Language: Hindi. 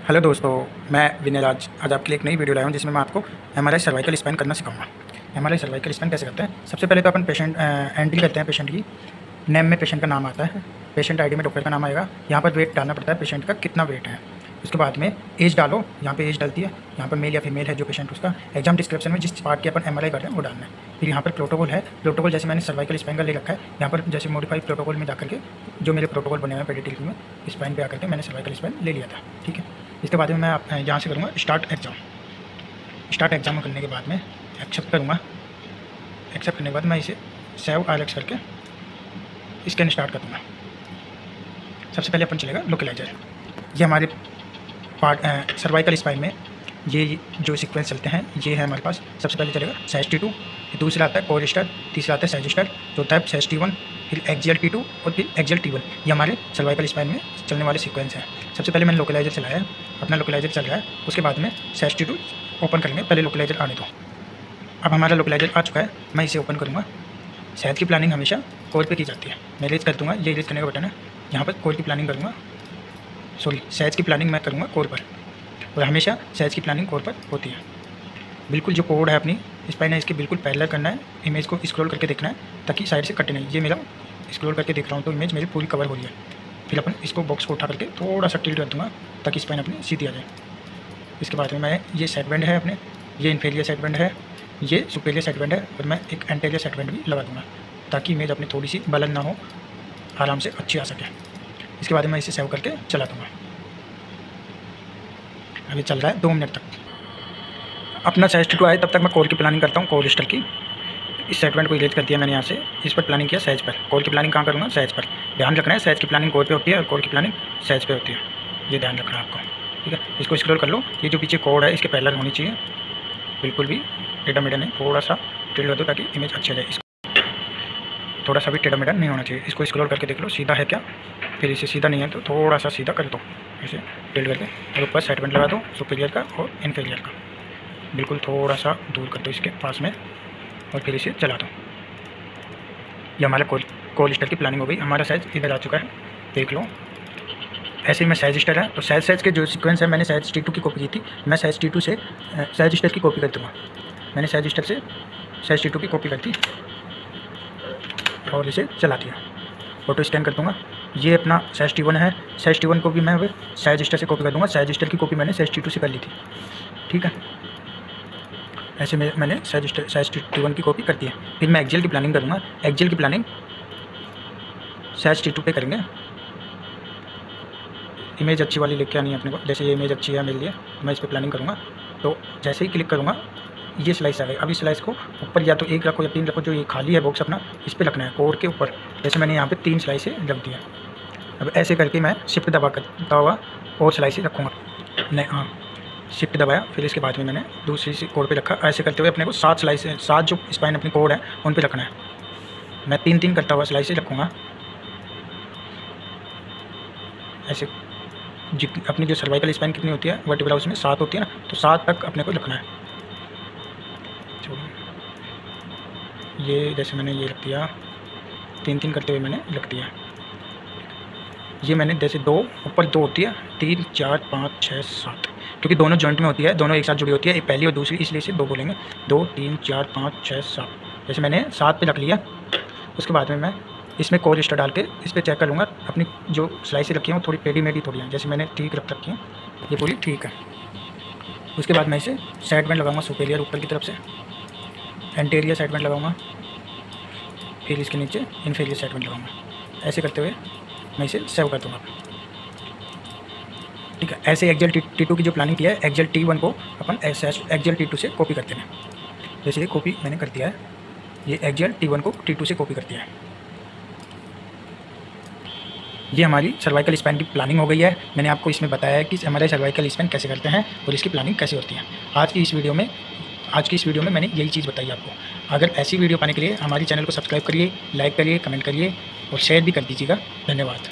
हेलो दोस्तों, मैं विनय राज आज आपके लिए एक नई वीडियो लाया हूँ जिसमें मैं आपको एमआरआई सर्वाइकल स्पैन करना सिखाऊंगा। एमआरआई सर्वाइकल स्पैन कैसे करते हैं। सबसे पहले तो अपन पेशेंट एंट्री करते हैं। पेशेंट की नेम में पेशेंट का नाम आता है, पेशेंट आईडी में डॉक्टर का नाम आएगा। यहाँ पर वेट डालना पड़ता है, पेशेंट का कितना वेट है। उसके बाद में एज डालो, यहाँ पे एज डलती है। यहाँ पर मेल या फीमेल है जो पेशेंट, उसका एग्जाम डिस्क्रिप्शन में जिस पार्ट की अपन एमआरआई कर रहे हैं वो डालना है। फिर यहाँ पर प्रोटोकॉल है। प्रोटोकॉल जैसे मैंने सर्वाइकल स्पैन का ले रखा है, यहाँ पर जैसे मॉडिफाइड प्रोटोकॉल में जाकर के जो मेरे प्रोटोकॉल बने हुए हैं पेडिट्री में, स्पैन पे आकर के मैंने सर्वाइकल स्पैन ले लिया था। ठीक है, इसके बाद में मैं यहाँ से करूँगा स्टार्ट एग्ज़ाम। स्टार्ट एग्ज़ाम करने के बाद में एक्सेप्ट करूँगा। एक्सेप्ट करने के बाद मैं इसे सेव आईएलएक्स करके स्कैन स्टार्ट कर दूँगा। सबसे पहले अपन चलेगा लोकलाइजर। ये हमारे पार्ट सर्वाइकल स्पाइन में ये जो सीक्वेंस चलते हैं ये है हमारे पास। सबसे पहले चलेगा साइज T2, दूसरा आता है कोरिस्टर, तीसरा आता है साइजिस्टर, चौथा है साइज T1, फिर एक्जियल T2 और फिर एक्जियल T1। ये हमारे सर्वाइकल स्पाइन में चलने वाले सीक्वेंस हैं। सबसे पहले मैंने लोकलाइजर चलाया है, अपना लोकलाइजर चल रहा है। उसके बाद में साइज T2 ओपन करेंगे। पहले लोकलाइजर आने दो। अब हमारा लोकलाइजर आ चुका है, मैं इसे ओपन करूँगा। साइज की प्लानिंग हमेशा कोर पे की जाती है। मैं इरेज कर दूँगा, ये इरेज करने का बटन है। यहाँ पर कोर की प्लानिंग करूँगा, सॉरी साइज की प्लानिंग मैं करूँगा कोर पर, और हमेशा साइज की प्लानिंग कोर पर होती है। बिल्कुल जो कोड है अपनी स्पाइन है इसके बिल्कुल पैरेलल करना है। इमेज को स्क्रॉल करके देखना है ताकि साइड से कटे नहीं। ये मेरा स्क्रॉल करके देख रहा हूँ तो इमेज मेरी पूरी कवर हो रही है। फिर अपन इसको बॉक्स को उठा करके थोड़ा सा टिल्ट कर दूँगा ताकि स्पाइन अपनी सीधी आ जाए। इसके बाद में मैं ये साइड बेंड है अपने, ये इन्फीरियर साइड बेंड है, ये सुपीरियर साइड बेंड है, और मैं एक एंटीरियर साइड बेंड भी लगा दूँगा ताकि इमेज अपनी थोड़ी सी बलन ना हो, आराम से अच्छी आ सके। इसके बाद मैं इसे सेव करके चला दूँगा। अभी चल रहा है 2 मिनट तक। अपना साइज T2 आए तब तक मैं कोर की प्लानिंग करता हूँ। कोरिस्टर की इस सेगमेंट को इरेज कर दिया मैंने यहाँ से, इस पर प्लानिंग किया साइज पर। कोर की प्लानिंग कहाँ करूँगा, साइज पर। ध्यान रखना है साइज की प्लानिंग कोर पे होती है और कोर की प्लानिंग साइज पे होती है, ये ध्यान रखना है आपको। ठीक है, इसको स्क्रॉल कर लो। ये जो पीछे कोड है इसके पैरेलल होनी चाहिए, बिल्कुल भी टेढ़ा मेढ़ा नहीं। थोड़ा सा टिल्ट कर दो ताकि इमेज अच्छी आ जाए। थोड़ा सा भी टेढ़ा मेढ़ा नहीं होना चाहिए। इसको स्क्रॉल करके देख लो सीधा है क्या, फिर इसे सीधा नहीं है तो थोड़ा सा सीधा कर दो, ऐसे टिल्ट करके, और ऊपर सेट बेंड लगा दो सुपीरियर का और इन्फीरियर का। बिल्कुल थोड़ा सा दूर कर दो इसके पास में, और फिर इसे चला दो। ये हमारा कोरिस्टर की प्लानिंग हो गई। हमारा साइज इधर आ चुका है, देख लो। ऐसे ही मैं साइजिस्टर है तो साइज के जो सीक्वेंस है मैंने साइज T2 की कॉपी की थी, मैं साइज T2 से साइजिस्टर की कॉपी कर दूँगा। मैंने साइजिस्टर से साइज T2 की कॉपी कर दी और इसे चला दिया। फोटो स्कैन कर दूँगा। ये अपना साइज T1 है, साइज T1 को भी मैं साइजिस्टर से कॉपी कर दूँगा। साइजिस्टर की कॉपी मैंने साइज T2 से कर ली थी। ठीक है, ऐसे में मैंने साइज T1 की कॉपी कर दी है। फिर मैं एक्जियल की प्लानिंग करूँगा। एक्जियल की प्लानिंग साइज T2 पे करेंगे। इमेज अच्छी वाली लेके आनी है अपने को। जैसे ये इमेज अच्छी है मेरे लिए, मैं इस पर प्लानिंग करूँगा। तो जैसे ही क्लिक करूँगा ये स्लाइस आ गई। अब इस स्लाइस को ऊपर या तो 1 रखो या 3 रखो, जो ये खाली है बॉक्स अपना इस पर रखना है कोर के ऊपर। जैसे मैंने यहाँ पे 3 स्लाइसें रख दिया। अब ऐसे करके मैं शिफ्ट दबा करता हुआ और स्लाइसें रखूँगा। नहीं, हाँ, शिफ्ट दबाया, फिर इसके बाद में मैंने दूसरी सी कोड पे रखा। ऐसे करते हुए अपने को 7 स्लाइस, 7 जो स्पाइन अपनी कोड है उन पे रखना है। मैं 3-3 करता हुआ स्लाइस रखूँगा। ऐसे अपनी जो सर्वाइकल स्पाइन कितनी होती है वर्टिब्रा, उसमें 7 होती है ना, तो 7 तक अपने को रखना है। ये जैसे मैंने ये रख दिया, 3-3 करते हुए मैंने रख दिया। ये मैंने जैसे 2 ऊपर 2 होती है, 3, 4, 5, 6, 7, क्योंकि दोनों जॉइंट में होती है, दोनों एक साथ जुड़ी होती है, एक पहली और दूसरी, इसलिए इसे 2 बोलेंगे। 2, 3, 4, 5, 6, 7। जैसे मैंने 7 पे रख लिया। उसके बाद में मैं इसमें कोरिस्टर डाल के इस पर चेक करूँगा अपनी जो स्लाइसें रखी हैं वो थोड़ी टेढ़ी मेढ़ी थोड़ी हैं। जैसे मैंने ठीक रख रखी हैं, ये पूरी ठीक है। उसके बाद मैं इसे साइड बेंड लगाऊंगा सुपीरियर ऊपर की तरफ से, एंटीरियर साइड बेंड लगाऊंगा, फिर इसके नीचे इन्फीरियर साइड बेंड लगाऊंगा। ऐसे करते हुए मैं इसे सेव कर दूँगा। ठीक है, ऐसे एक्जियल T2 की जो प्लानिंग किया है, एक्जियल T1 को अपन एक्जियल T2 से कॉपी करते हैं। जैसे ये कॉपी मैंने कर दिया है, ये एक्जियल T1 को T2 से कॉपी कर दिया है। ये हमारी सर्वाइकल स्पैन की प्लानिंग हो गई है। मैंने आपको इसमें बताया है कि हमारे सर्वाइकल स्पैन कैसे करते हैं और इसकी प्लानिंग कैसे होती है। आज की इस वीडियो में मैंने यही चीज़ बताई आपको। अगर ऐसी वीडियो पाने के लिए हमारी चैनल को सब्सक्राइब करिए, लाइक करिए, कमेंट करिए और शेयर भी कर दीजिएगा। धन्यवाद।